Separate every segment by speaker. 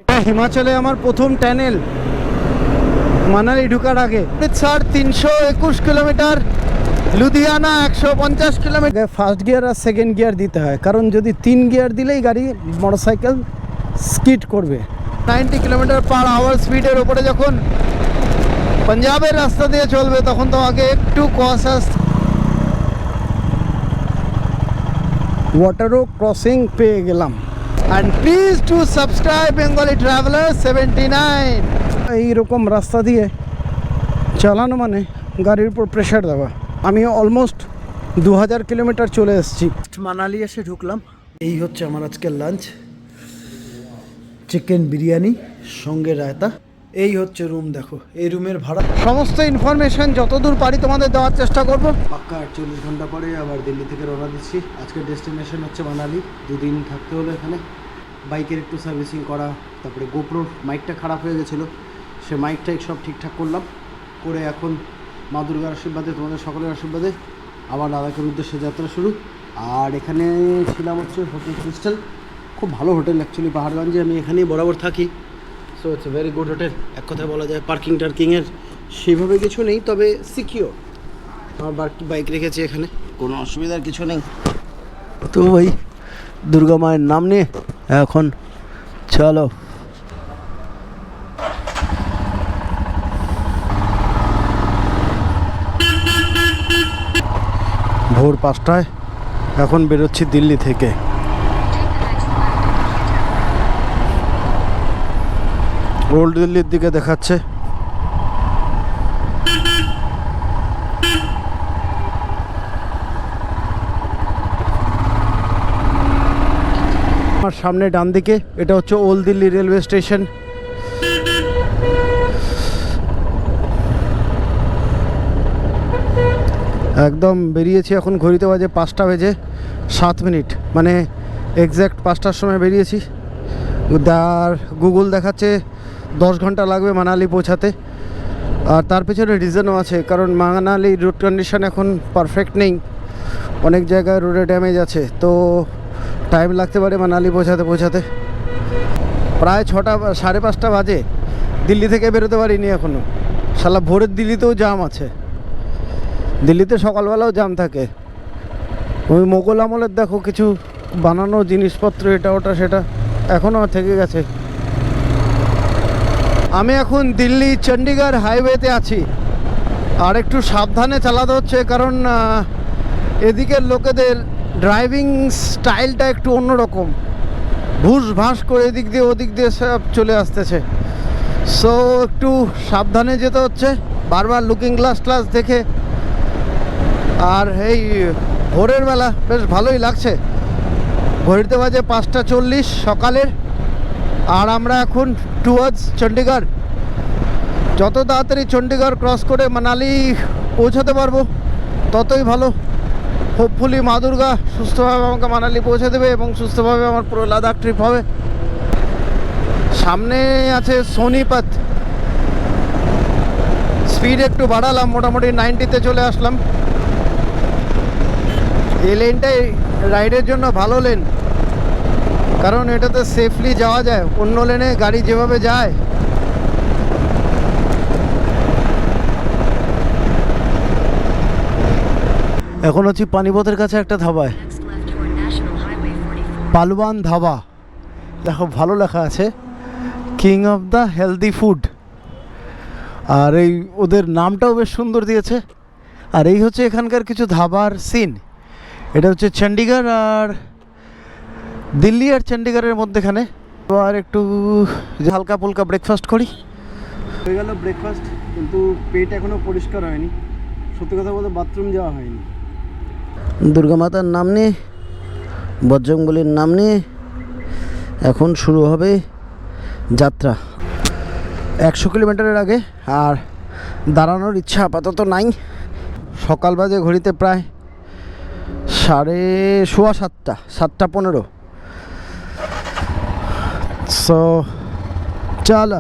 Speaker 1: এটা হিমাচলে আমার প্রথম টানেল মানালি ঢোকার আগে। Sir 321 kilometre, Ludhiana 150 kilometre. First gear আর সেকেন্ড গিয়ার দিতে হয়, কারণ যদি 3 গিয়ার দিলেই গাড়ি মোটরসাইকেল স্কিড করবে। 90 কিলোমিটার পার আওয়ার স্পিডের ওপরে যখন পাঞ্জাবের রাস্তা দিয়ে চলবে তখন তোমাকে একটু কসাস। ওয়াটারও ক্রসিং পেয়ে গেলাম। And please to subscribe Bengali traveller 79। এইরকম রাস্তা দিয়ে চালানো মানে গাড়ির উপর প্রেশার দেওয়া। আমি অলমোস্ট 2000 কিলোমিটার চলে এসেছি। মানালি এসে ঢুকলাম। এই হচ্ছে আমার আজকের লাঞ্চ, চিকেন বিরিয়ানি সঙ্গে রায়তা। এই হচ্ছে রুম, দেখো এই রুমের ভাড়া। সমস্ত ইনফরমেশন যতদূর পারি তোমাদের দেওয়ার চেষ্টা করব। পাক্কা 48 ঘন্টা পরে আবার দিল্লি থেকে রওনা দিচ্ছি। আজকের ডেস্টিনেশন হচ্ছে মানালি। 2 দিন থাকতে হলো এখানে। বাইকের একটু সার্ভিসিং করা, তারপরে গোপ্রোর মাইকটা খারাপ হয়ে গেছিলো, সে মাইকটা সব ঠিকঠাক করলাম। করে এখন মা দুর্গার আশীর্বাদে, তোমাদের সকলের আশীর্বাদে আবার লাদাখের উদ্দেশ্যে যাত্রা শুরু। আর এখানে ছিলাম হচ্ছে হোটেল ক্রিস্টাল, খুব ভালো হোটেল অ্যাকচুয়ালি পাহাড়গঞ্জে। আমি এখানেই বরাবর থাকি। So it's a very good hotel. এক কথায় বলা যায় পার্কিং টার্কিংয়ের সেভাবে কিছু নেই, তবে সিকিওর। আমার বাইক রেখেছি এখানে, কোনো অসুবিধার কিছু নেই। তো ওই দুর্গা মায়ের নাম নিয়ে এখন চলো। ভোর 5টায় এখন বেরোচ্ছি দিল্লি থেকে। ওল্ড দিল্লির দিকে দেখাচ্ছে। আমার সামনে ডান দিকে এটা হচ্ছে ওল্ড দিল্লি রেলওয়ে স্টেশন। একদম বেরিয়েছি এখন, ঘড়িতে বাজে 5টা বেজে 7 মিনিট, মানে এক্স্যাক্ট 5টার সময় বেরিয়েছি। আর গুগল দেখাচ্ছে 10 ঘন্টা লাগবে মানালি পৌঁছাতে। আর তার পেছনে রিজনও আছে, কারণ মানালির রোড কন্ডিশন এখন পারফেক্ট নেই, অনেক জায়গায় রোডে ড্যামেজ আছে, তো টাইম লাগতে পারে মানালি পৌঁছাতে। প্রায় 6টা 5:30 বাজে, দিল্লি থেকে বেরোতে পারিনি এখনও। শালা ভোরের দিল্লিতেও জাম আছে। দিল্লিতে সকালবেলাও জাম থাকে। ওই মোগল আমলের দেখো কিছু বানানো জিনিসপত্র, এটা ওটা সেটা এখনও থেকে গেছে। আমি এখন দিল্লি চণ্ডীগড় হাইওয়েতে আছি। আর একটু সাবধানে চালাতে হচ্ছে, কারণ এদিকের লোকেদের ড্রাইভিং স্টাইলটা একটু অন্যরকম। ভুস ভাস করে এদিক দিয়ে ওদিক দিয়ে সব চলে আসতেছে। সো একটু সাবধানে যেতে হচ্ছে, বারবার লুকিং গ্লাস দেখে। আর এই ভোরের বেলা বেশ ভালোই লাগছে। ঘড়িতে বাজে 5:40 সকালের। আর আমরা এখন টুয়ার্ডস চণ্ডীগড়। যত তাড়াতাড়ি চণ্ডীগড় ক্রস করে মানালি পৌঁছাতে পারবো ততই ভালো। হোপফুলি মা দুর্গা সুস্থভাবে আমাকে মানালি পৌঁছে দেবে এবং সুস্থভাবে আমার পুরো লাদাখ ট্রিপ হবে। সামনে আছে সোনিপত। স্পিড একটু বাড়ালাম, মোটামুটি 90-তে চলে আসলাম। এই লেনটাই রাইডের জন্য ভালো লেন, কারণ এটাতে সেফলি যাওয়া যায়। অন্য লেনে গাড়ি যেভাবে যায়, এখন হচ্ছে পানিপথের কাছে একটা ধাবায়, পালওয়ান ধাবা। দেখো ভালো লেখা আছে, king of the healthy food. আর এই ওদের নামটাও বেশ সুন্দর দিয়েছে। আর এই হচ্ছে এখানকার কিছু ধাবার সিন। এটা হচ্ছে চণ্ডীগড় আর দিল্লি আর চণ্ডীগড়ের মধ্যেখানে। আর একটু হালকা ফুলকা ব্রেকফাস্ট করি। হয়ে গেল ব্রেকফাস্ট, কিন্তু পেট এখনও পরিষ্কার হয়নি। সত্যি কথা বলতে বাথরুম যাওয়া হয়নি। দুর্গা মাতার নাম নিয়ে, বজরংবলীর নাম নিয়ে এখন শুরু হবে যাত্রা। 100 কিলোমিটারের আগে আর দাঁড়ানোর ইচ্ছা আপাতত নাই। সকাল বাজে ঘড়িতে প্রায় 7:15, 7:15। সো চল।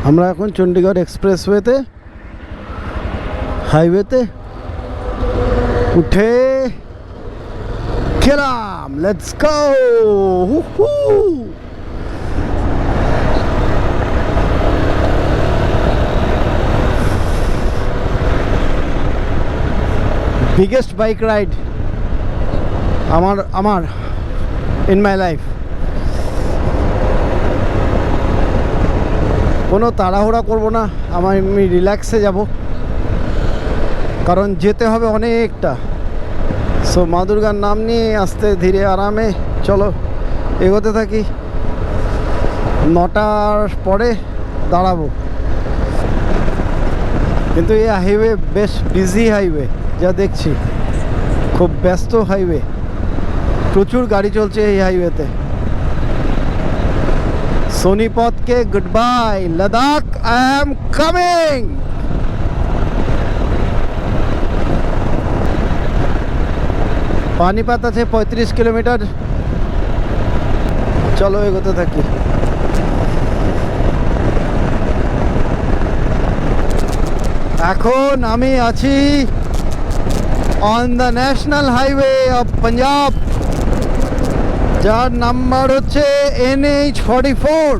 Speaker 1: আমরা এখন চণ্ডীগড় এক্সপ্রেসওয়েতে হাইওয়েতে উঠে খেলাম, let's go. Biggest bike ride আমার ইন মাই লাইফ। কোনো তাড়াহুড়া করব না, আমি রিল্যাক্সে যাব, কারণ যেতে হবে অনেকটা। সো মা দুর্গার নাম নিয়ে আস্তে ধীরে আরামে চলো এগোতে থাকি। 9টার পরে দাঁড়াবো। কিন্তু এই হাইওয়ে বেশ বিজি হাইওয়ে, যা দেখছি খুব ব্যস্ত হাইওয়ে, প্রচুর গাড়ি চলছে এই হাইওয়েতে। সোনিপথকে good bye, Ladakh I am coming. Panipat আছে 35 কিলোমিটার, চলো এগোতে থাকি। এখন আমি আছি on the national highway of Punjab, যার নাম্বার হচ্ছে NH44,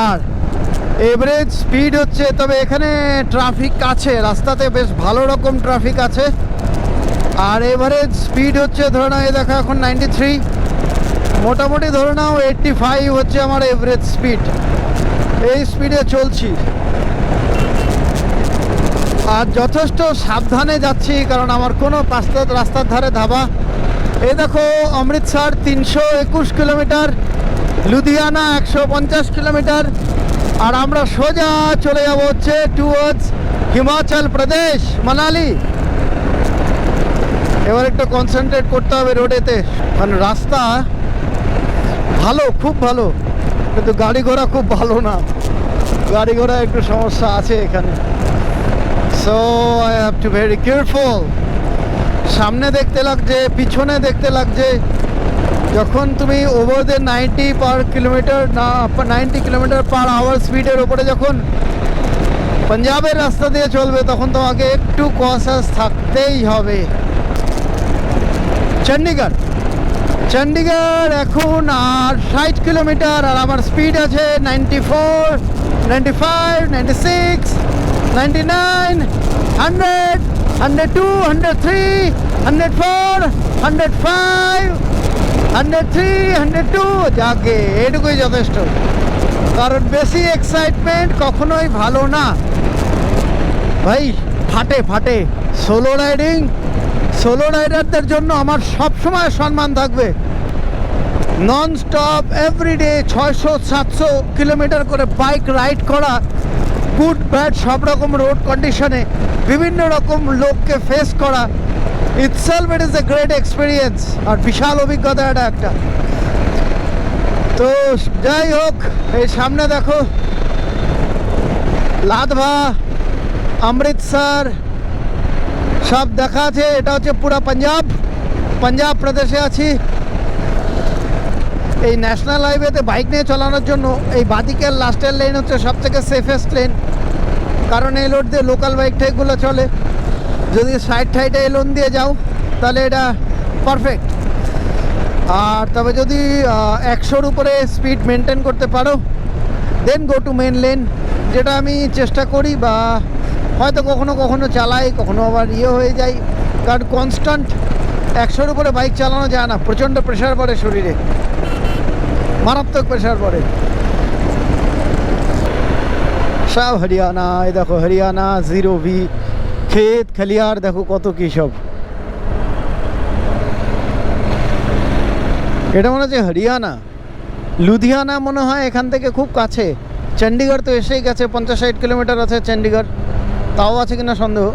Speaker 1: আর এভারেজ স্পিড হচ্ছে, তবে এখানে ট্রাফিক আছে, রাস্তাতে বেশ ভালো রকম ট্রাফিক আছে। আর এভারেজ স্পিড হচ্ছে ধরে নাও, এই দেখো এখন 93, মোটামুটি ধরে নাও 85 হচ্ছে আমার এভারেজ স্পিড। এই স্পিডে চলছি আর যথেষ্ট সাবধানে যাচ্ছি, কারণ আমার কোনো রাস্তার ধারে ধাবা। এই দেখো অমৃতসর 321 কিলোমিটার, লুধিয়ানা 150 কিলোমিটার, আর আমরা সোজা চলে যাব হচ্ছে টুয়ার্ডস হিমাচল প্রদেশ, মানালি। এবার একটু কনসেন্ট্রেট করতে হবে রোডেতে, কারণ রাস্তা ভালো, খুব ভালো, কিন্তু গাড়ি ঘোড়া খুব ভালো না, গাড়ি ঘোড়া একটু সমস্যা আছে এখানে। So I have to very careful. সামনে দেখতে লাগছে, পিছনে দেখতে লাগছে। যখন তুমি ওভার দ্য 90 পার কিলোমিটার না 90 কিলোমিটার পার আওয়ার স্পিডের ওপরে যখন পাঞ্জাবের রাস্তা দিয়ে চলবে, তখন তোমাকে একটু কসাস থাকতেই হবে। চণ্ডীগড় এখন আর 60 কিলোমিটার, আর আমার স্পিড আছে 94, 95, 96, 99, 100, 102, 103, 104, 105, 103, 102, যাকে এটুকুই যথেষ্ট। কারণ বেশি এক্সাইটমেন্ট কখনোই ভালো না ভাই, ফাটে। সোলো রাইডারদের জন্য আমার সবসময় সম্মান থাকবে। নন স্টপ এভরিডে 600-700 কিলোমিটার করে বাইক রাইড করা, গুড ব্যাড সব রকম রোড কন্ডিশনে বিভিন্ন রকম লোককে ফেস করা, itself it is a great experience, আর বিশাল অভিজ্ঞতা এটা একটা। তো যাই হোক, এই সামনে দেখো লাদভা, অমৃতসর সব দেখা আছে। এটা হচ্ছে পুরা পাঞ্জাব প্রদেশে আছি। এই ন্যাশনাল হাইওয়েতে বাইক নিয়ে চালানোর জন্য এই বাদিকের লাস্টের লেন হচ্ছে সব থেকে সেফেস্ট লেন, কারণ এই রোড দিয়ে লোকাল বাইক ঠাইকগুলো চলে। যদি সাইডে এই লোন দিয়ে যাও তাহলে এটা পারফেক্ট। আর তবে যদি 100-র উপরে স্পিড মেনটেন করতে পারো, দেন গো টু মেন লেন, যেটা আমি চেষ্টা করি, বা হয়তো কখনো চালাই, কখনো আবার হয়ে যায়। কারণ কনস্ট্যান্ট 100-র উপরে বাইক চালানো যায় না, প্রচণ্ড প্রেশার পড়ে শরীরে, মারাত্মক প্রেশার পড়ে। সব হরিয়ানা, এই দেখো হরিয়ানা 0V, ক্ষেত খালিয়ার দেখো কত কী সব। এটা মনে হচ্ছে হরিয়ানা। লুধিয়ানা মনে হয় এখান থেকে খুব কাছে। চণ্ডীগড় তো এসেই গেছে, 50-60 কিলোমিটার আছে চণ্ডীগড়, তাও আছে কিনা সন্দেহ।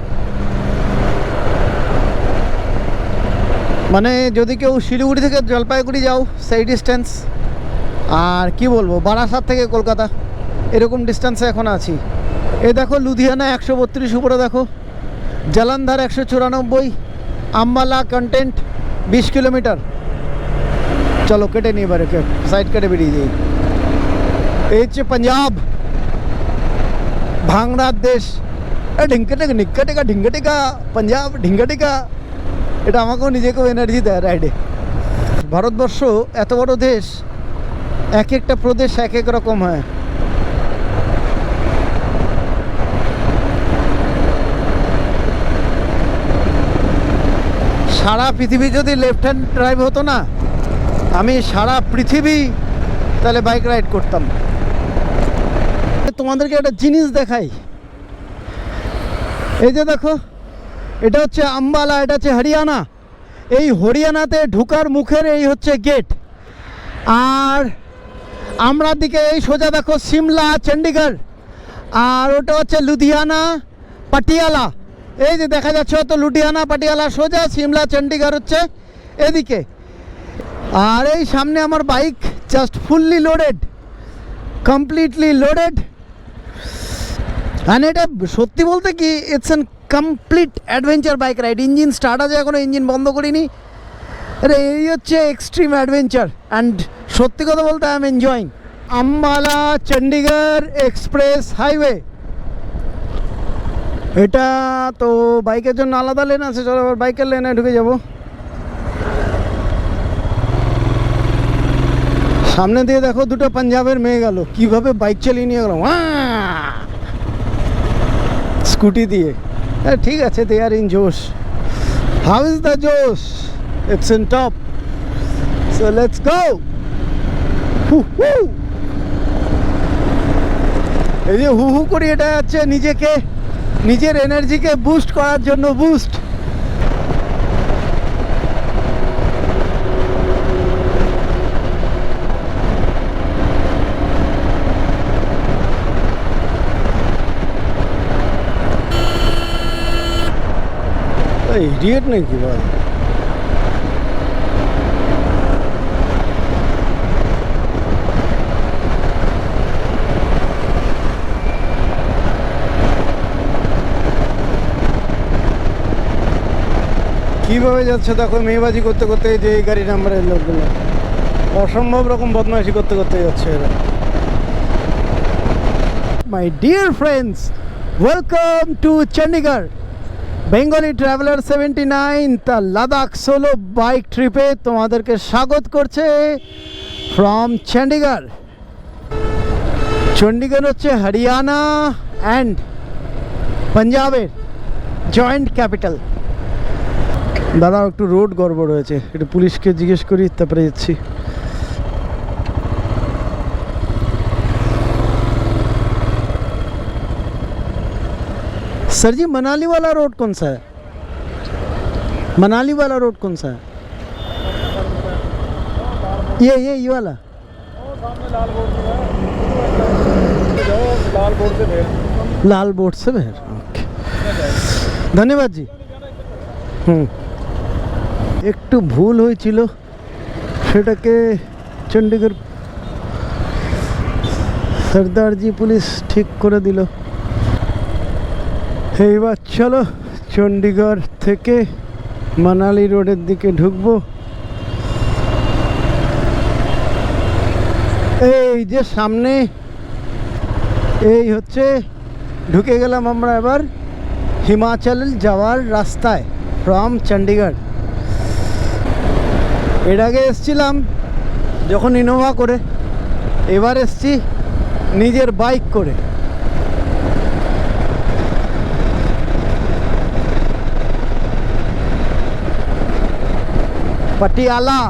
Speaker 1: মানে যদি কেউ শিলিগুড়ি থেকে জলপাইগুড়ি যাও সেই ডিস্টেন্স, আর কি বলবো বারাসাত থেকে কলকাতা এরকম ডিস্টেন্সে এখন আছি। এই দেখো লুধিয়ানা 132 উপরে দেখো, জলন্ধর 194, আম্বালা কন্টেন্ট 20 কিলোমিটার। চলো কেটে নিই এবারে, সাইড কেটে বেরিয়ে যাই। এই হচ্ছে পাঞ্জাব, ভাংড়ার দেশ, ঢিঙ্কা টেকা নিক্কা টেকা ঢিঙ্কা টেকা পাঞ্জাব ঢিঙ্কা টেকা, এটা আমাকেও নিজেকেও এনার্জি দেয় রাইডে। ভারতবর্ষ এত বড় দেশ, এক একটা প্রদেশ এক এক রকম হয়। সারা পৃথিবী যদি লেফট হ্যান্ড ড্রাইভ হতো না, আমি সারা পৃথিবী তাহলে বাইক রাইড করতাম। তোমাদেরকে একটা জিনিস দেখাই, এই যে দেখো, এটা হচ্ছে আম্বালা, এটা হচ্ছে হরিয়ানা। এই হরিয়ানাতে ঢুকার মুখের এই হচ্ছে গেট। আর আমরা দিকে এই সোজা দেখো সিমলা চণ্ডীগড়, আর ওটা হচ্ছে লুধিয়ানা পাটিয়ালা। এই যে দেখা যাচ্ছে হয়তো লুধিয়ানা পাটিয়ালা সোজা, সিমলা চণ্ডীগড় হচ্ছে এদিকে। আর এই সামনে আমার bike just fully loaded, completely loaded. আর এটা সত্যি বলতে কি, it's an complete adventure bike ride. Engine start আছে এখনো, ইঞ্জিন বন্ধ করিনি। আরে এই হচ্ছে এক্সট্রিম অ্যাডভেঞ্চার, অ্যান্ড সত্যি কথা বলতে I am enjoying. Ambala Chandigarh express highway, এটা তো বাইকের জন্য আলাদা লেন আছে। চলো আবার বাইকের লেনে ঢুকে যাব। সামনে দিয়ে দেখো দুটো পাঞ্জাবের মেয়ে গেল, কিভাবে বাইক চালিয়ে নিয়ে গেল স্কুটি দিয়ে। ঠিক আছে, দে আর ইন জোশ। হাউ ইজ দ্য জোশ? It's in top. So let's go. এই যে হু হু করি, এটা হচ্ছে নিজেকে, নিজের এনার্জিকে বুস্ট করার জন্য বুস্ট। ইডিয়েট নাকি ভাই? কীভাবে যাচ্ছে দেখো, মেয়েবাজি করতে করতে, যে এই গাড়ি নাম্বারের লোকগুলো অসম্ভব রকম বদমাইশি করতে করতে যাচ্ছে এরা। My dear friends, welcome to Chandigarh. Bengali traveller 79 তা লাদাখ সোলো বাইক ট্রিপে তোমাদেরকে স্বাগত করছে ফ্রম চণ্ডীগড়। চণ্ডীগড় হচ্ছে হরিয়ানা অ্যান্ড পাঞ্জাবের জয়েন্ট ক্যাপিটাল। দাদা একটু রোড গড়বড় হয়েছে, একটু পুলিশকে জিজ্ঞেস করি তারপরে যাচ্ছি। सर जी, मनाली वाला रोड कौन सा है? मनाली वाला रोड कौन सा है? ये वाला लाल बोर्ड से बहर। ओके, धन्यवाद जी। একটু ভুল হয়েছিল, সেটাকে চণ্ডীগড় সরদারজি পুলিশ ঠিক করে দিল। এইবার চলো চণ্ডীগড় থেকে মানালি রোডের দিকে ঢুকবো। এই যে সামনে, এই হচ্ছে ঢুকে গেলাম আমরা এবার হিমাচল যাওয়ার রাস্তায় ফ্রম চণ্ডীগড়। এর আগে এসছিলাম যখন ইনোভা করে, এবার এসছি নিজের বাইক করে। पटियाला,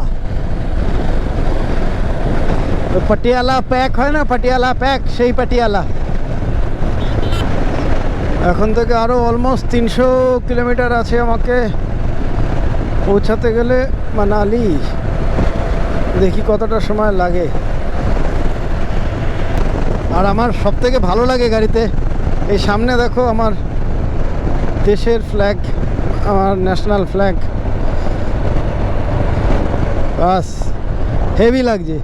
Speaker 1: तो पटियाला पैक है ना, पटियाला पैक, সেই पटियाला। এখন থেকে আরও অলমোস্ট 300 কিলোমিটার আছে আমাকে পৌঁছাতে গেলে মানালি। দেখি কতটা সময় লাগে। আর আমার সবথেকে ভালো লাগে গাড়িতে, এই সামনে দেখো আমার দেশের ফ্ল্যাগ, আমার ন্যাশনাল ফ্ল্যাগ, বাস হেভি লাগছে।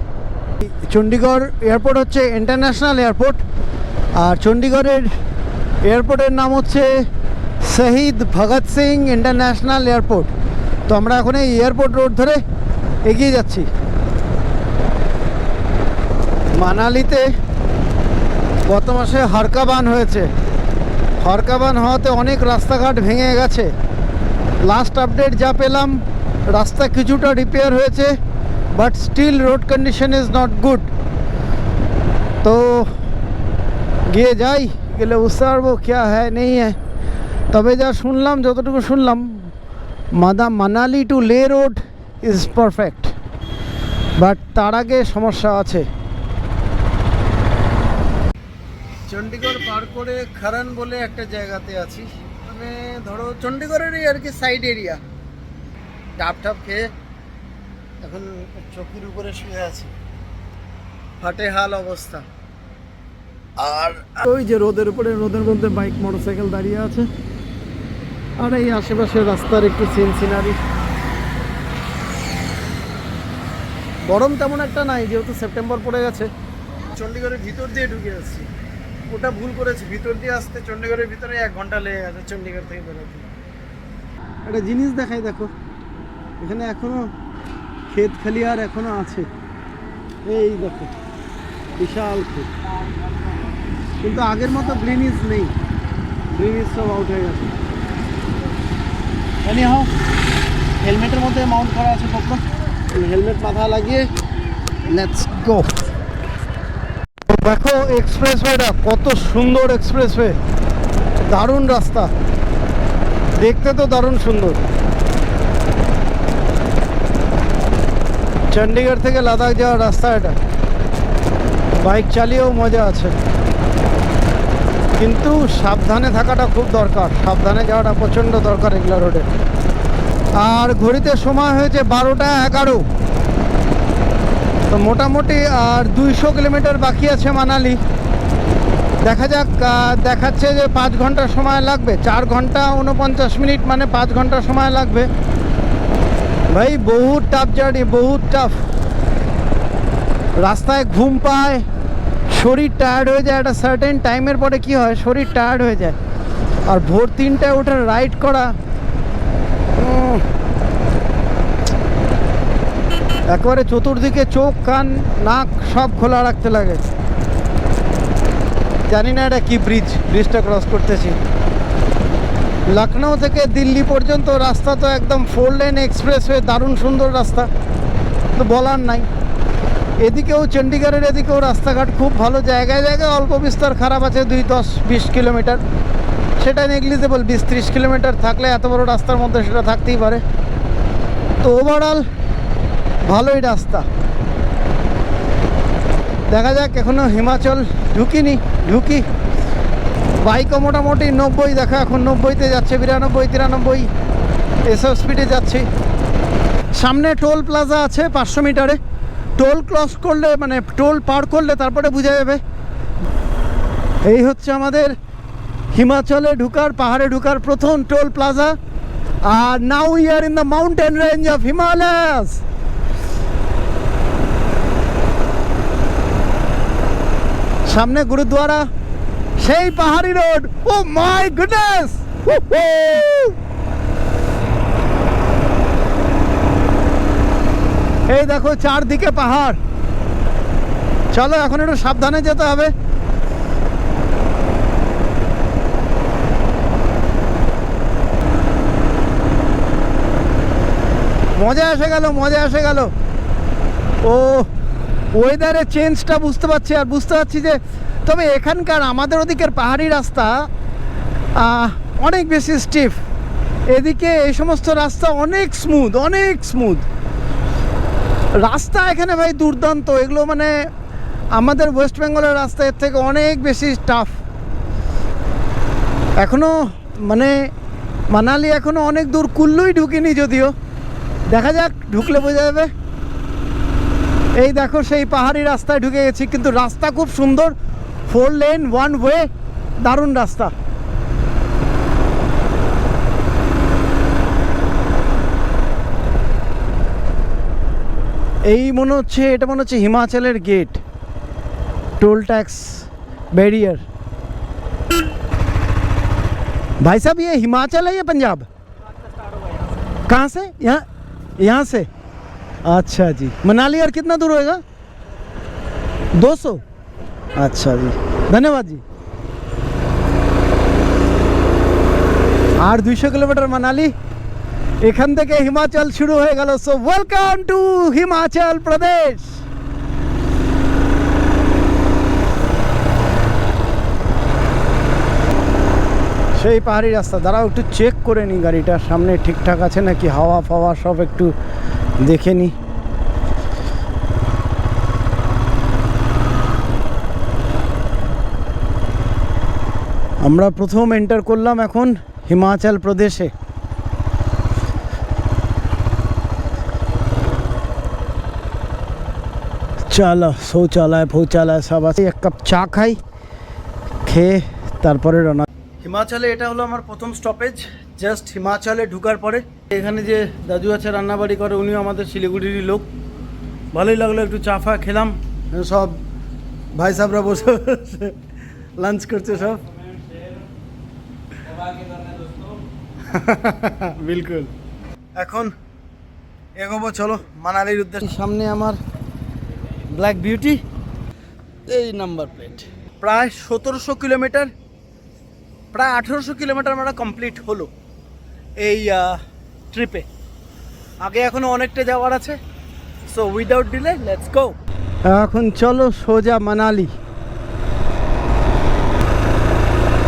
Speaker 1: চণ্ডীগড় এয়ারপোর্ট হচ্ছে ইন্টারন্যাশনাল এয়ারপোর্ট, আর চণ্ডীগড়ের এয়ারপোর্টের নাম হচ্ছে শহীদ ভগৎ সিং ইন্টারন্যাশনাল এয়ারপোর্ট। তো আমরা এখন এই এয়ারপোর্ট রোড ধরে এগিয়ে যাচ্ছি। মানালিতে গত মাসে হারকা বান হয়েছে, ফরকাবান হওয়াতে অনেক রাস্তাঘাট ভেঙে গেছে। লাস্ট আপডেট যা পেলাম, রাস্তা কিছুটা রিপেয়ার হয়েছে, but still road condition is not good. তো গিয়ে যাই, গেলে বুঝতে পারবো ক্যা হ্যাঁ নেই হ্যাঁ। তবে যা শুনলাম, যতটুকু শুনলাম, মানালি টু লে রোড ইজ পারফেক্ট, বাট তার আগে সমস্যা আছে। চণ্ডীগড় পার করে খারান বলে একটা জায়গাতে আছি, মানে ধরো চণ্ডীগড়েরই আর কি সাইড এরিয়া। ডাব টাপ খেয়ে এখন চৌকির উপরে শুয়ে আছি, ফাটে হাল অবস্থা। আর ওই যে রোদের উপরে, রোদের মধ্যে বাইক মোটরসাইকেল দাঁড়িয়ে আছে, আর এই আশেপাশে রাস্তার একটু সিনারি। গরম তেমন একটা নাই, যেহেতু সেপ্টেম্বর পড়ে গেছে। চণ্ডীগড়ের ভিতর দিয়ে ঢুকে যাচ্ছি, ওটা ভুল করেছি। ভিতর দিয়ে আসতে চণ্ডীগড়ের ভিতরে 1 ঘন্টা লেগে গেছে চণ্ডীগড় থেকে বেরোতে। একটা জিনিস দেখাই, দেখো এখানে এখনো ক্ষেত খালিয়ার এখনো আছে। এই দেখো বিশাল ক্ষেত, কিন্তু আগের মতো গ্রিনিজ নেই, গ্রিনিজ সব আউট হয়ে গেছে। এনি হাও হেলমেটের মধ্যে মাউন্ট করা আছে পক্ষ, হেলমেট মাথা লাগিয়ে লেটস গো। দেখো এক্সপ্রেসওয়েটা কত সুন্দর এক্সপ্রেসওয়ে, দারুণ রাস্তা, দেখতে তো দারুণ সুন্দর। চণ্ডীগড় থেকে লাদাখ যাওয়ার রাস্তা এটা, বাইক চালিয়েও মজা আছে, কিন্তু সাবধানে থাকাটা খুব দরকার, সাবধানে যাওয়াটা প্রচণ্ড দরকার এগুলা রোডে। আর ঘড়িতে সময় হয়েছে 12টা 11, তো মোটামুটি আর 200 কিলোমিটার বাকি আছে মানালি। দেখা যাক, দেখাচ্ছে যে 5 ঘন্টা সময় লাগবে, 4 ঘন্টা 49 মিনিট, মানে 5 ঘন্টা সময় লাগবে। ভাই বহুত টাফ জার্নি, বহুত টাফ। রাস্তায় ঘুম পায়, শরীর টায়ার্ড হয়ে যায়, একটা সার্টেন টাইমের পরে কি হয়, শরীর টায়ার্ড হয়ে যায়। আর ভোর 3টায় উঠে রাইড করা, একেবারে চতুর্দিকে চোখ কান নাক সব খোলা রাখতে লাগে। জানি না এটা কি ব্রিজটা ক্রস করতেছি। লখনৌ থেকে দিল্লি পর্যন্ত রাস্তা তো একদম 4 লেন এক্সপ্রেস হয়ে দারুণ সুন্দর রাস্তা, তো বলার নাই। এদিকেও চণ্ডীগড়ের এদিকেও রাস্তাঘাট খুব ভালো, জায়গায় জায়গায় অল্প বিস্তর খারাপ আছে, 2-10-20 কিলোমিটার, সেটা নেগলিজেবল। 20-30 কিলোমিটার থাকলে এত বড় রাস্তার মধ্যে সেটা থাকতেই পারে। তো ওভারঅল ভালোই রাস্তা। দেখা যাক, এখনো হিমাচল ঢুকি। বাইকও মোটামুটি 90 দেখা, এখন 90-তে যাচ্ছে, 92-93 এসব স্পিডে যাচ্ছে। সামনে টোল প্লাজা আছে 500 মিটারে, টোল ক্রস করলে, মানে টোল পার করলে তারপরে বোঝা যাবে। এই হচ্ছে আমাদের হিমাচলে ঢুকার, পাহাড়ে ঢুকার প্রথম টোল প্লাজা। আর now we are in the mountain range of Himalayas. সামনে গুরুদ্বারা, সেই পাহাড়ি রোড, ও মাই গুডনেস। এই দেখো চারদিকে পাহাড়। চলো এখন একটু সাবধানে যেতে হবে। মজা এসে গেল। ও ওয়েদারের চেঞ্জটা বুঝতে পারছি, আর বুঝতে পারছি যে তবে এখানকার আমাদের ওদিকের পাহাড়ি রাস্তা অনেক বেশি স্টিফ, এদিকে এই সমস্ত রাস্তা অনেক স্মুথ রাস্তা এখানে ভাই দুর্দান্ত। এগুলো মানে আমাদের ওয়েস্ট বেঙ্গলের রাস্তা এর থেকে অনেক বেশি টাফ। এখনও মানে মানালি এখনও অনেক দূর, কুল্লুই ঢুকিনি যদিও, দেখা যাক ঢুকলে বোঝা যাবে। এই দেখো সেই পাহাড়ি রাস্তায় ঢুকে গেছি, কিন্তু রাস্তা খুব সুন্দর, 4 লেন 1 ওয়ে, দারুণ রাস্তা। এই মনে হচ্ছে, এটা মনে হচ্ছে হিমাচলের গেট, टोल टैक्स बैरियर। भाई साहब ये हिमाचल है या पंजाब? कहाँ से? यहाँ से। अच्छा जी। मनाली और कितना दूर होएगा? 200। अच्छा जी, धन्यवाद जी। আর 200 কিলোমিটার মানালি, এখান থেকে হিমাচল শুরু হয়ে গেল। So welcome to Himachal Pradesh. সেই পাহাড়ি রাস্তা। দাঁড়াও একটু চেক করে নিই গাড়িটা সামনে ঠিকঠাক আছে নাকি, হাওয়া ফাওয়া সব একটু দেখে নিই। আমরা প্রথম এন্টার করলাম এখন হিমাচল প্রদেশে। চলো শৌচালয় ফৌচালয় সব আছে, এক কাপ চা খাই, খেয়ে তারপরে রওনা। হিমাচলে এটা হলো আমার প্রথম স্টপেজ। জাস্ট হিমাচলে ঢুকার পরে এখানে যে দাদু আছে রান্নাবাড়ি করে, উনিও আমাদের শিলিগুড়িরই লোক। ভালোই লাগলো, একটু চা ফা খেলাম। সব ভাই সাহবরা বসে লাঞ্চ করছে সব। বিলকুল। এখন এগোবো, চলো মানালির উদ্দেশ্যে। সামনে আমার ব্ল্যাক বিউটি, এই নাম্বার প্লেট। প্রায় 1700 কিলোমিটার, প্রায় 1800 কিলোমিটার আমরা কমপ্লিট হলো এই ট্রিপে। আগে এখনো অনেকটা যাওয়ার আছে। So without delay let's go. এখন চলো সোজা মানালি।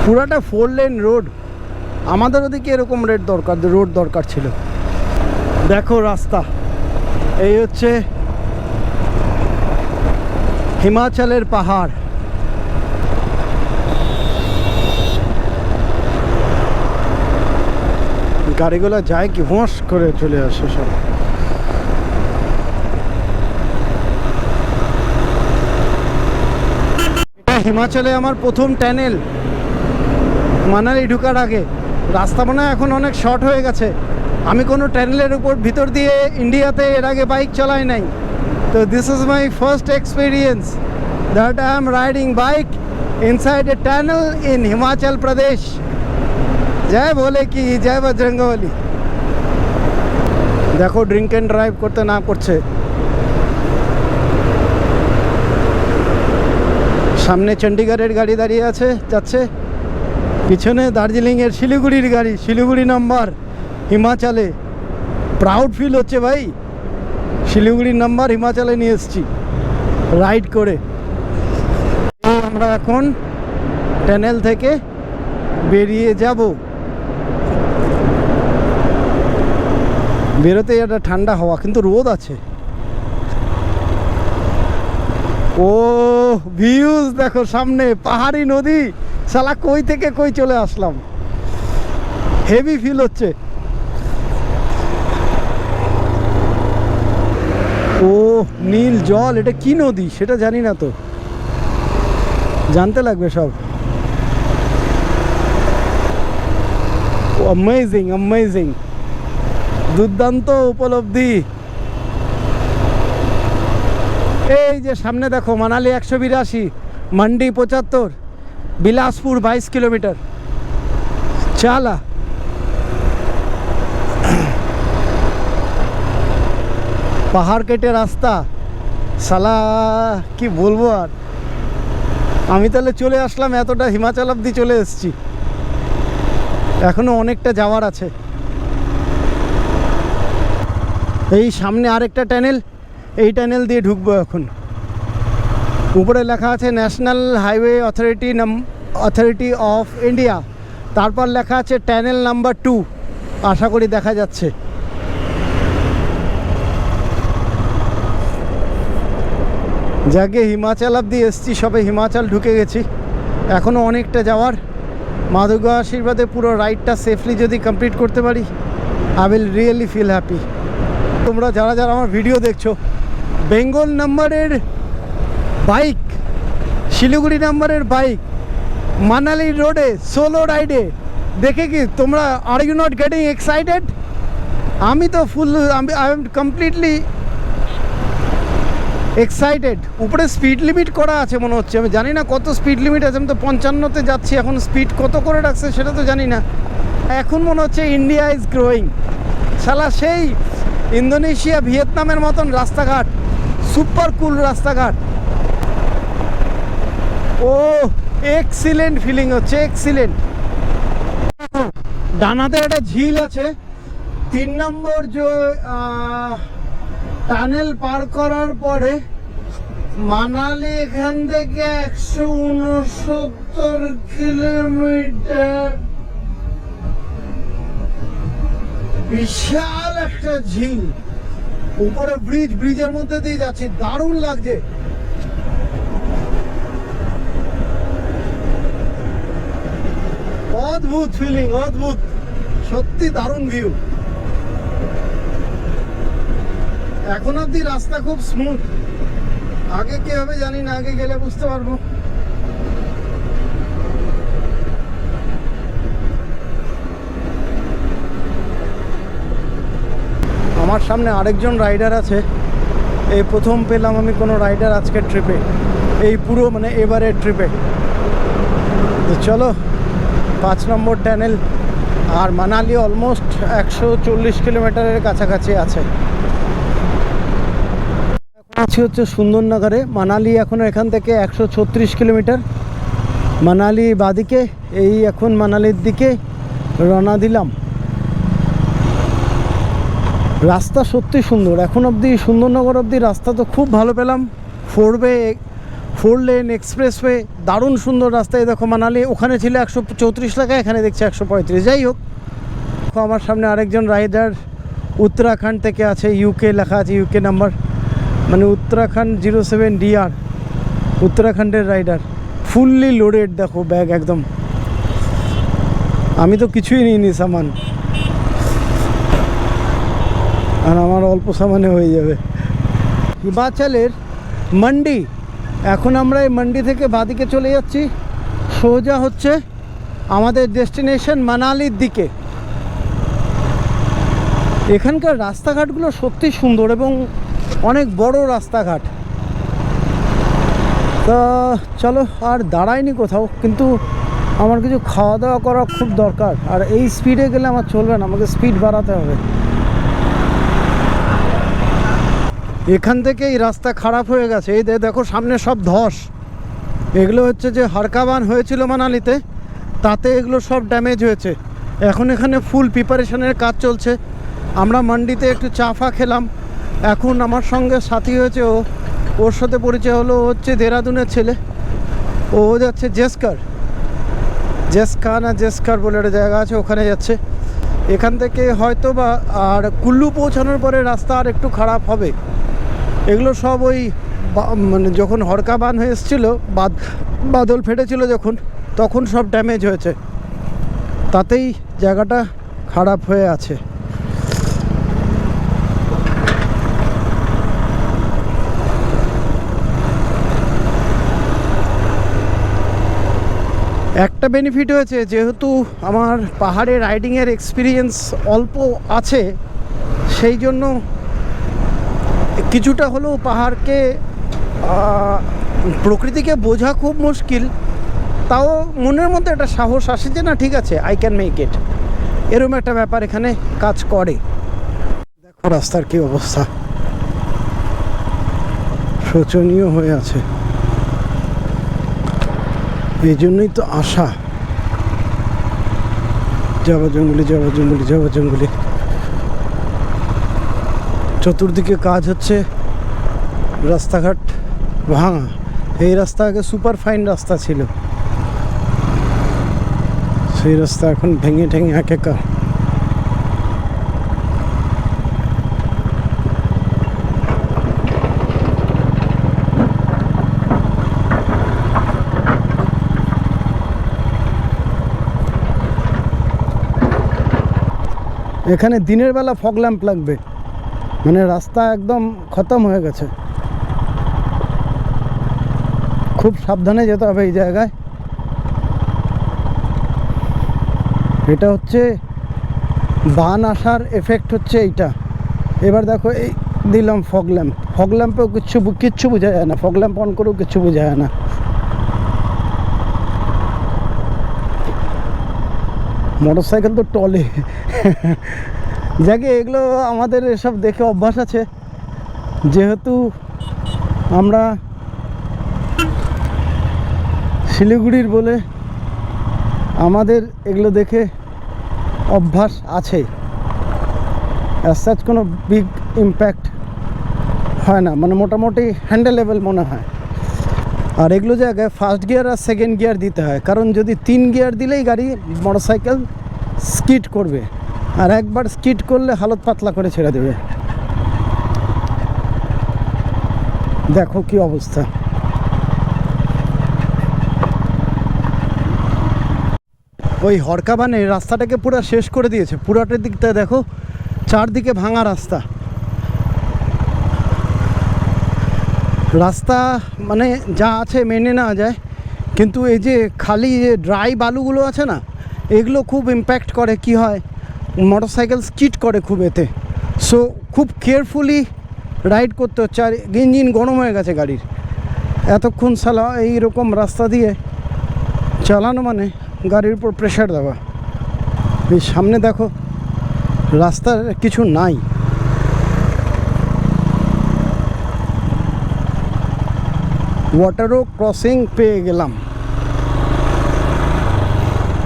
Speaker 1: পুরাটা 4 লেন রোড। আমাদের ওদিকে এরকম রোড দরকার ছিল। দেখো রাস্তা, এই হচ্ছে হিমাচলের পাহাড়। গাড়িগুলো যায় কি হোঁস করে চলে আসে সব। এটা হিমাচলে আমার প্রথম টানেল মানালি ঢুকার আগে। রাস্তা মনে হয় এখন অনেক শর্ট হয়ে গেছে। আমি কোনো টানেলের উপর ভিতর দিয়ে ইন্ডিয়াতে এর আগে বাইক চালাই নাই। তো this is my first experience that I am riding bike inside a tunnel in Himachal Pradesh. জয় বলে কি জয় বজরঙ্গবলী। দেখো ড্রিঙ্ক অ্যান্ড ড্রাইভ করতে না করছে। সামনে চণ্ডীগড়ের গাড়ি দাঁড়িয়ে আছে, যাচ্ছে। পিছনে দার্জিলিংয়ের শিলিগুড়ির গাড়ি, শিলিগুড়ি নাম্বার হিমাচলে। প্রাউড ফিল হচ্ছে ভাই, শিলিগুড়ির নাম্বার হিমাচলে নিয়ে এসেছি রাইড করে। আমরা এখন টানেল থেকে বেরিয়ে যাব। বেরোতে একটা ঠান্ডা হাওয়া, কিন্তু রোদ আছে। ও ভিউজ দেখো সামনে, পাহাড়ি নদী। শালা কই থেকে কই চলে আসলাম, হেভি ফিল হচ্ছে। ও নীল জল, এটা কি নদী সেটা জানি না তো, জানতে লাগবে সব। অ্যামেজিং অ্যামেজিং, দুর্দান্ত উপলব্ধি। এই যে সামনে দেখো মানালি 182, মান্ডি 75, বিলাসপুর 22 কিলোমিটার। চালা পাহাড় কেটে রাস্তা, সালা কি বলবো আর। আমি তাহলে চলে আসলাম, এতটা হিমাচল অবধি চলে এসেছি, এখনো অনেকটা যাওয়ার আছে। এই সামনে আরেকটা টানেল, এই টানেল দিয়ে ঢুকবো এখন। উপরে লেখা আছে national highway authority of India, তারপর লেখা আছে টানেল নাম্বার 2। আশা করি দেখা যাচ্ছে। যাকে হিমাচল অবধি এসছি, সবে হিমাচল ঢুকে গেছি, এখনও অনেকটা যাওয়ার। মা দুর্গা আশীর্বাদে পুরো রাইডটা সেফলি যদি কমপ্লিট করতে পারি, I will really feel happy. তোমরা যারা যারা আমার ভিডিও দেখছো, বেঙ্গল নাম্বারের বাইক, শিলিগুড়ি নাম্বারের বাইক মানালি রোডে সোলো রাইডে দেখে কি তোমরা, are you not getting excited? আমি তো full, I am completely excited. উপরে স্পিড লিমিট করা আছে মনে হচ্ছে, আমি জানি না কত স্পিড লিমিট আছে। আমি তো 55-তে যাচ্ছি, এখন স্পিড কত করে রাখছে সেটা তো জানি না। এখন মনে হচ্ছে ইন্ডিয়া ইজ গ্রোয়িং। শালা সেই ইন্দোনেশিয়া ভিয়েতনামের মতন রাস্তাঘাট, সুপার কুল রাস্তাঘাট। ও এক্সিলেন্ট ফিলিং হচ্ছে, এক্সিলেন্ট। ডান হাতে একটা ঝিল আছে। 3 নম্বর যে টানেল পার করার পরে মানালি এখান থেকে 169 কিলোমিটার, বিশাল একটা ঝিল, উপরে ব্রিজের মধ্যে দিয়ে যাচ্ছে, দারুণ লাগছে। অদ্ভুত ফিলিং, অদ্ভুত, সত্যি দারুণ ভিউ। এখন অব্দি রাস্তা খুব স্মুথ, আগে কি হবে জানি না, আগে গেলে বুঝতে পারবো। আমার সামনে আরেকজন রাইডার আছে, এই প্রথম পেলাম আমি কোনো রাইডার আজকের ট্রিপে, এই পুরো মানে এবারের ট্রিপে। তো চলো, 5 নম্বর টানেল, আর মানালি অলমোস্ট 140 কিলোমিটারের কাছাকাছি আছে। এখন আছি হচ্ছে সুন্দরনগরে। মানালি এখন এখান থেকে 136 কিলোমিটার। মানালি বাদিকে, এই এখন মানালির দিকে রওনা দিলাম। রাস্তা সত্যি সুন্দর, এখন অবধি সুন্দরনগর অবধি রাস্তা তো খুব ভালো পেলাম। 4 লেন এক্সপ্রেসওয়ে, দারুণ সুন্দর রাস্তায়। দেখো মানালি ওখানে ছিল 134 টাকা, এখানে দেখছি 135। যাই হোক, আমার সামনে আরেকজন রাইডার উত্তরাখণ্ড থেকে আছে, ইউকে লেখা আছে, ইউকে নাম্বার, মানে উত্তরাখণ্ড 07 DR, উত্তরাখণ্ডের রাইডার। ফুললি লোডেড, দেখো ব্যাগ একদম। আমি তো কিছুই নিইনি সামান, আর আমার অল্প সামানে হয়ে যাবে। হিমাচলের মান্ডি, এখন আমরা এই মান্ডি থেকে বাদিকে চলে যাচ্ছি, সোজা হচ্ছে আমাদের ডেস্টিনেশন মানালির দিকে। এখানকার রাস্তাঘাটগুলো সত্যি সুন্দর এবং অনেক বড় রাস্তাঘাট। তা চলো, আর দাঁড়াইনি কোথাও, কিন্তু আমার কিছু খাওয়া দাওয়া করা খুব দরকার, আর এই স্পিডে গেলে আমার চলবে না, আমাকে স্পিড বাড়াতে হবে। এখান থেকে এই রাস্তা খারাপ হয়ে গেছে, এই দেখো সামনে সব ধস। এগুলো হচ্ছে যে হারকাবান হয়েছিল মানালিতে, তাতে এগুলো সব ড্যামেজ হয়েছে। এখন এখানে ফুল প্রিপারেশনের কাজ চলছে। আমরা মান্ডিতে একটু চা ফা খেলাম। এখন আমার সঙ্গে সাথী হয়েছে, ওর সাথে পরিচয় হলো, হচ্ছে দেরাদুনের ছেলে, ও যাচ্ছে জেসকার বলে একটা জায়গা আছে, ওখানে যাচ্ছে। এখান থেকে হয়তো বা আর কুল্লু পৌঁছানোর পরে রাস্তা আর একটু খারাপ হবে। এগুলো সব ওই মানে যখন হরকাবান হয়ে এসেছিলো, বাদল ফেটেছিল যখন, তখন সব ড্যামেজ হয়েছে, তাতেই জায়গাটা খারাপ হয়ে আছে। একটা বেনিফিট হয়েছে, যেহেতু আমার পাহাড়ে রাইডিংয়ের এক্সপিরিয়েন্স অল্প আছে, সেই জন্য কিছুটা হলেও পাহাড়কে প্রকৃতিকে বোঝা খুব মুশকিল, তাও মনের মধ্যে একটা সাহস আসে যে না ঠিক আছে, আই ক্যান মেক ইট, এরকম একটা ব্যাপার এখানে কাজ করে। দেখো রাস্তার কি অবস্থা, শোচনীয় হয়ে আছে। এই জন্যই তো আশা, যাওয়া জঙ্গলি। চতুর্দিকে কাজ হচ্ছে, রাস্তাঘাট ভাঙা। এই রাস্তা আগে সুপার ফাইন রাস্তা ছিল, সেই রাস্তা এখন ভেঙে একেকার। এখানে দিনের বেলা ফগ ল্যাম্প লাগবে, মানে রাস্তা একদম খতম হয়ে গেছে। খুব সাবধানে যেতে হবে এই জায়গায়। এটা হচ্ছে বান আসার এফেক্ট হচ্ছে এইটা। এবার দেখো এই দিলাম ফগ ল্যাম্পেও কিচ্ছু বোঝা যায় না, ফগ ল্যাম্প অন করেও কিচ্ছু বোঝা যায় না। মোটরসাইকেল তো টলে। যাকে এগুলো আমাদের এসব দেখে অভ্যাস আছে, যেহেতু আমরা শিলিগুড়ির বলে আমাদের এগুলো দেখে অভ্যাস আছে, অ্যাজ সাচ কোনো বিগ ইম্প্যাক্ট হয় না, মানে মোটামুটি হ্যান্ডেলেবল মনে হয়। আর এগুলো জায়গায় ফার্স্ট গিয়ার আর সেকেন্ড গিয়ার দিতে হয়, কারণ যদি 3 গিয়ার দিলেই গাড়ি মোটরসাইকেল স্কিড করবে, আর একবার স্কিড করলে হালত পাতলা করে ছেড়ে দেবে। দেখো কি অবস্থা। ওই হরকাবানে রাস্তাটাকে পুরো শেষ করে দিয়েছে, পুরাটার দিকটা দেখো, চারদিকে ভাঙা রাস্তা। রাস্তা মানে যা আছে মেনে নেওয়া যায়, কিন্তু এই যে খালি যে ড্রাই বালুগুলো আছে না, এগুলো খুব ইম্প্যাক্ট করে। কি হয়, মোটরসাইকেল স্কিড করে খুব এতে। সো খুব কেয়ারফুলি রাইড করতে হচ্ছে। আর ইঞ্জিন গরম হয়ে গেছে গাড়ির, এতক্ষণ সালা এইরকম রাস্তা দিয়ে চালানো মানে গাড়ির উপর প্রেশার দেওয়া। এই সামনে দেখো রাস্তার কিছু নাই। ওয়াটারও ক্রসিং পেয়ে গেলাম,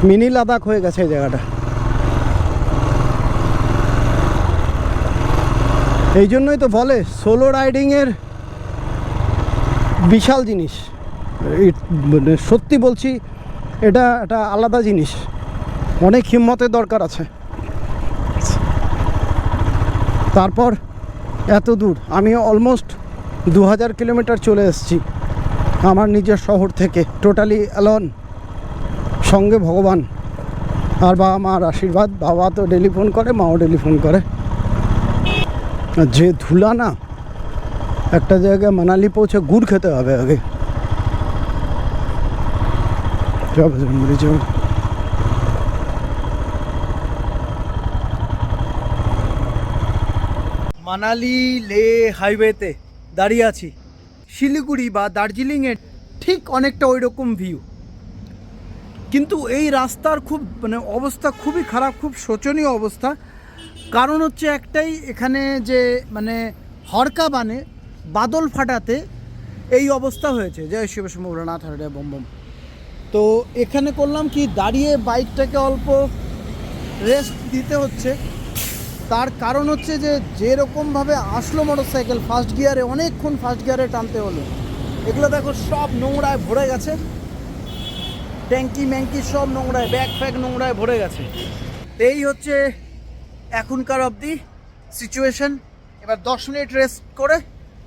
Speaker 1: মিনি লাদাখ হয়ে গেছে এই জায়গাটা। এই জন্যই তো বলে সোলো রাইডিংয়ের বিশাল জিনিস, মানে সত্যি বলছি, এটা একটা আলাদা জিনিস, অনেক হিম্মতের দরকার আছে। তারপর এত দূর আমি অলমোস্ট 2000 কিলোমিটার চলে এসেছি আমার নিজের শহর থেকে, টোটালি অ্যালোন, সঙ্গে ভগবান আর বাবা মার আশীর্বাদ। বাবা তো ডেলি ফোন করে, মাও ডেলি ফোন করে। যে ধুলা না, একটা জায়গায় মানালি পৌঁছে গুড় খেতে হবে আগে। মানালি লে হাইওয়েতে দাঁড়িয়ে আছি। শিলিগুড়ি বা দার্জিলিংয়ের ঠিক অনেকটা ওই রকম ভিউ, কিন্তু এই রাস্তার খুব মানে অবস্থা খুবই খারাপ, খুব শোচনীয় অবস্থা। কারণ হচ্ছে একটাই, এখানে যে মানে হরকাবানে বাদল ফাটাতে এই অবস্থা হয়েছে। জয় শিব শম্ভুনাথ হরে বম বম। তো এখানে করলাম কি, দাঁড়িয়ে বাইকটাকে অল্প রেস্ট দিতে হচ্ছে। তার কারণ হচ্ছে যে যেরকমভাবে আসলো মোটরসাইকেল ফার্স্ট গিয়ারে, অনেকক্ষণ ফার্স্ট গিয়ারে টানতে হলো। এগুলো দেখো সব নোংরায় ভরে গেছে, ট্যাঙ্কি ম্যাঙ্কি সব নোংরায়, ব্যাগ ফ্যাগ নোংরায় ভরে গেছে। এই হচ্ছে এখনকার অবধি সিচুয়েশন। এবার 10 মিনিট রেস্ট করে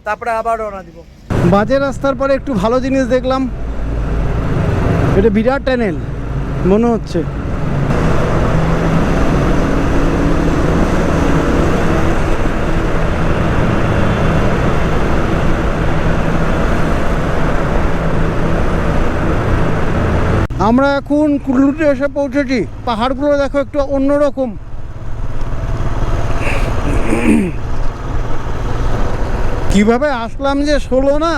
Speaker 1: তারপরে আবার রওনা দিব। বাজে রাস্তার পরে একটু ভালো জিনিস দেখলাম, এটা বিরাট টানেল মনে হচ্ছে। আমরা এখন কুল্লুতে এসে পৌঁছেছি। পাহাড়গুলো দেখো একটু অন্যরকম। কিভাবে আসলাম যে ষোলো না,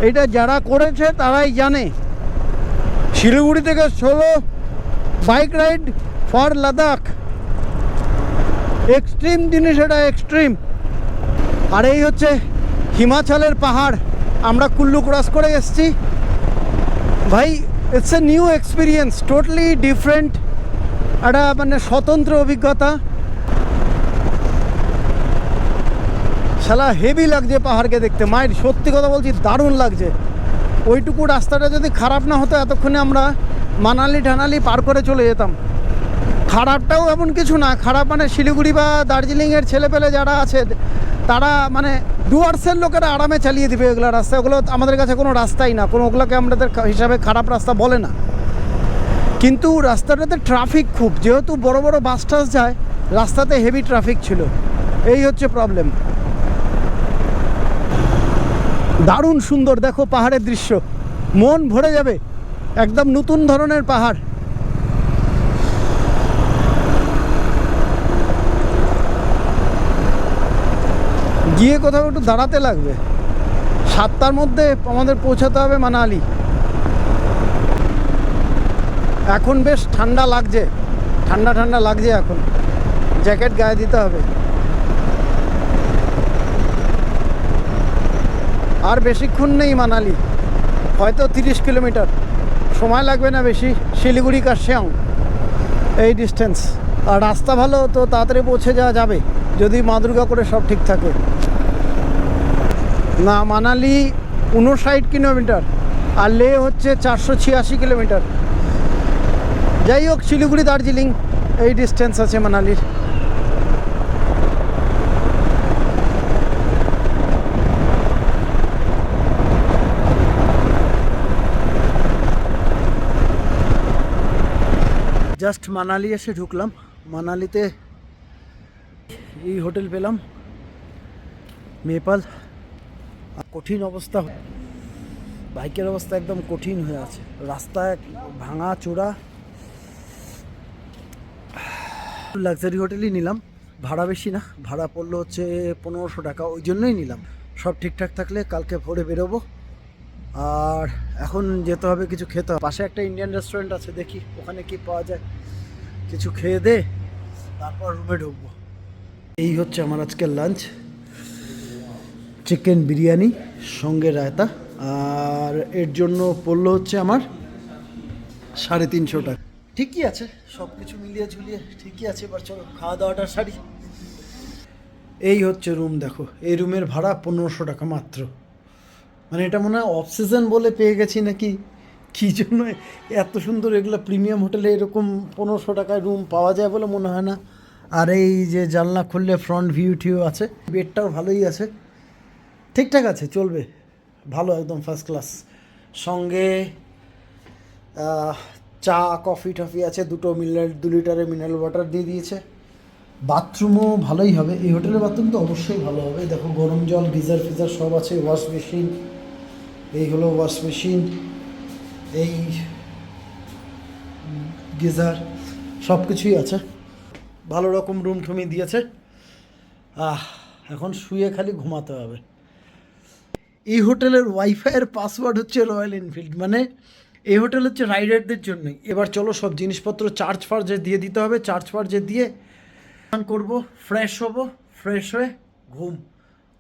Speaker 1: এটা যারা করেছে তারাই জানে। শিলিগুড়ি থেকে 16 bike ride for Ladakh, extreme জিনিস, এটা এক্সট্রিম। আর এই হচ্ছে হিমাচলের পাহাড়, আমরা কুল্লু ক্রস করে এসেছি ভাই। It's a new experience, totally different, একটা মানে স্বতন্ত্র অভিজ্ঞতা। শালা হেভি লাগছে পাহাড়কে দেখতে, মায়ের সত্যি কথা বলছি, দারুণ লাগছে। ওইটুকু রাস্তাটা যদি খারাপ না হতো, এতক্ষণে আমরা মানালি টানালি পার করে চলে যেতাম। খারাপটাও এমন কিছু না, খারাপ মানে শিলিগুড়ি বা দার্জিলিংয়ের ছেলেপেলে যারা আছে তারা মানে ডুয়ার্সের লোকেরা আরামে চালিয়ে দিবে এগুলো রাস্তা। ওগুলো আমাদের কাছে কোনো রাস্তাই না, কোনো ওগুলোকে আমাদের হিসাবে খারাপ রাস্তা বলে না। কিন্তু রাস্তাটাতে ট্রাফিক খুব, যেহেতু বড় বড় বাস টাস যায়, রাস্তাতে হেভি ট্রাফিক ছিল, এই হচ্ছে প্রবলেম। দারুণ সুন্দর দেখো পাহাড়ের দৃশ্য, মন ভরে যাবে, একদম নতুন ধরনের পাহাড়। গিয়ে কোথাও একটু দাঁড়াতে লাগবে। 7টার মধ্যে আমাদের পৌঁছাতে হবে মানালি। এখন বেশ ঠান্ডা লাগছে, ঠান্ডা ঠান্ডা লাগছে এখন, জ্যাকেট গায়ে দিতে হবে। আর বেশিক্ষণ নেই মানালি, হয়তো 30 কিলোমিটার, সময় লাগবে না বেশি। শিলিগুড়ি কার্শিয়াং এই ডিস্টেন্স। আর রাস্তা ভালো তো তাড়াতাড়ি পৌঁছে যাওয়া যাবে যদি মা দুর্গা করে সব ঠিক থাকে। না, মানালি 59 কিলোমিটার আর লে হচ্ছে 486 কিলোমিটার। যাই হোক, শিলিগুড়ি দার্জিলিং এই ডিস্টেন্স আছে মানালির। জাস্ট মানালি এসে ঢুকলাম। মানালিতে এই হোটেল পেলাম, মেপাল। কঠিন অবস্থা, বাইকের অবস্থা একদম কঠিন হয়ে আছে, রাস্তায় ভাঙা চোরা। লাক্সারি হোটেলই নিলাম, ভাড়া বেশি না, ভাড়া পড়লো হচ্ছে 1500 টাকা, ওই জন্যই নিলাম। সব ঠিকঠাক থাকলে কালকে ভোরে বেরোবো। আর এখন যেতে হবে কিছু খেতে হবে, পাশে একটা ইন্ডিয়ান রেস্টুরেন্ট আছে, দেখি ওখানে কি পাওয়া যায়, কিছু খেয়ে দে তারপর রুমে ঢুকবো। এই হচ্ছে আমার আজকের লাঞ্চ, চিকেন বিরিয়ানি সঙ্গে রায়তা, আর এর জন্য পড়লো হচ্ছে আমার 350 টাকা। ঠিকই আছে, সব কিছু মিলিয়ে ঝুলিয়ে ঠিকই আছে। এবার চলো খাওয়া দাওয়াটা সারি। এই হচ্ছে রুম, দেখো এই রুমের ভাড়া 1500 টাকা মাত্র। মানে এটা মনে হয় অফ সিজন বলে পেয়ে গেছি নাকি কী জন্য এত সুন্দর এগুলো প্রিমিয়াম হোটেলে এরকম 1500 টাকায় রুম পাওয়া যায় বলে মনে হয় না। আর এই যে জানলা খুললে ফ্রন্ট ভিউ টিউ আছে, বেডটাও ভালোই আছে, ঠিকঠাক আছে, চলবে, ভালো একদম ফার্স্ট ক্লাস। সঙ্গে চা কফি টফি আছে, 2 লিটারের মিনারেল ওয়াটার দিয়ে দিয়েছে। বাথরুমও ভালোই হবে, এই হোটেলের বাথরুম তো অবশ্যই ভালো হবে। দেখো গরম জল, গিজার ফিজার সব আছে, ওয়াশ মেশিন, এই হলো ওয়াশ মেশিন, এই গিজার, সব কিছুই আছে, ভালো রকম রুম ঠুমি দিয়েছে। এখন শুয়ে খালি ঘুমাতে হবে। এই হোটেলের ওয়াইফাইয়ের পাসওয়ার্ড হচ্ছে রয়্যাল এনফিল্ড, মানে এই হোটেল হচ্ছে রাইডারদের জন্যই। এবার চলো সব জিনিসপত্র চার্জ ফার্জে দিয়ে দিতে হবে, চার্জ ফার্জে দিয়ে করবো, ফ্রেশ হবো, ফ্রেশ হয়ে ঘুম,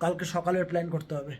Speaker 1: কালকে সকালের প্ল্যান করতে হবে।